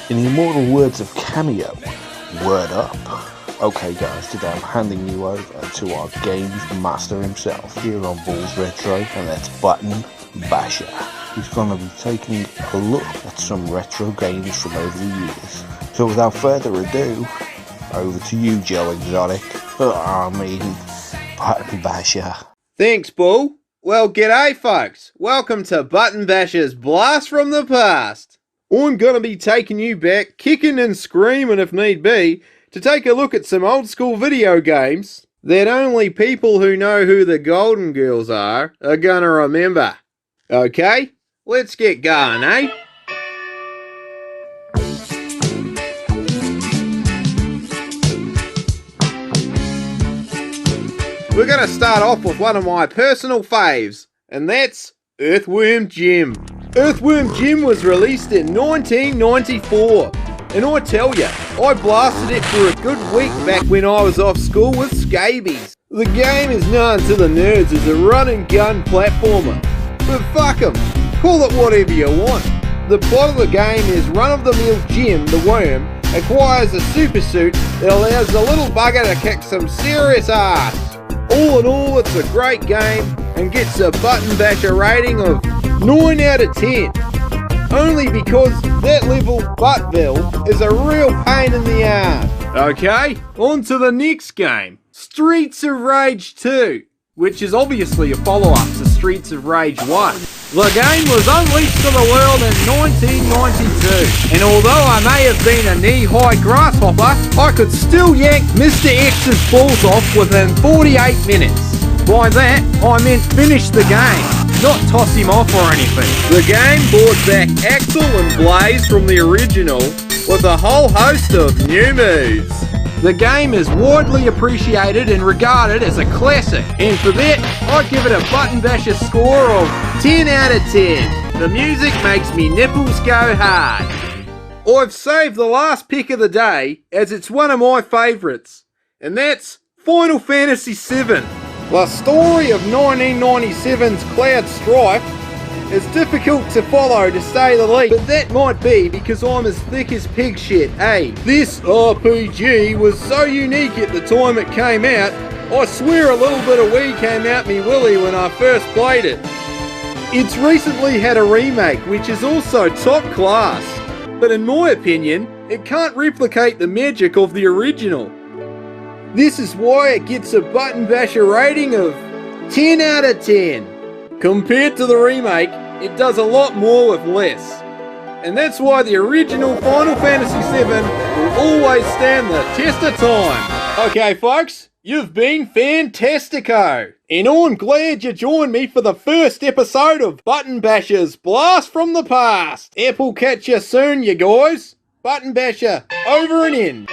In the immortal words of Cameo, word up. Okay guys, today I'm handing you over to our games master himself here on Balls Retro, and that's Button Basher. He's going to be taking a look at some retro games from over the years. So without further ado, over to you, Joe Exotic. Button Basher. Thanks, Bull. Well, g'day folks. Welcome to Button Basher's Blast from the Past. I'm going to be taking you back, kicking and screaming if need be, to take a look at some old school video games that only people who know who the Golden Girls are gonna remember. Okay, let's get going, eh? We're gonna start off with one of my personal faves, and that's Earthworm Gym. Earthworm Gym was released in 1994. And I tell ya, I blasted it for a good week back when I was off school with scabies. The game is known to the nerds as a run and gun platformer. But fuck 'em, call it whatever you want. The plot of the game is run-of-the-mill Jim, the worm, acquires a super suit that allows the little bugger to kick some serious ass. All in all, it's a great game and gets a Button Basher rating of 9 out of 10. Only because that little Buttville is a real pain in the ass. Okay, on to the next game. Streets of Rage 2, which is obviously a follow-up to Streets of Rage 1. The game was unleashed to the world in 1992, and although I may have been a knee-high grasshopper, I could still yank Mr. X's balls off within 48 minutes. By that, I meant finish the game, not toss him off or anything. The game brought back Axel and Blaze from the original with a whole host of new moves. The game is widely appreciated and regarded as a classic, and for that, I'd give it a Button Basher score of 10 out of 10. The music makes me nipples go hard. I've saved the last pick of the day as it's one of my favourites, and that's Final Fantasy VII. The story of 1997's Cloud Strife is difficult to follow, to say the least, but that might be because I'm as thick as pig shit, eh? This RPG was so unique at the time it came out, I swear a little bit of weed came out me willy when I first played it. It's recently had a remake which is also top class, but in my opinion, it can't replicate the magic of the original. This is why it gets a Button Basher rating of 10 out of 10. Compared to the remake, it does a lot more with less. And that's why the original Final Fantasy VII will always stand the test of time. Okay folks, you've been fantastico. And I'm glad you joined me for the first episode of Button Basher's Blast from the Past. Apple catch you soon, you guys. Button Basher, over and in.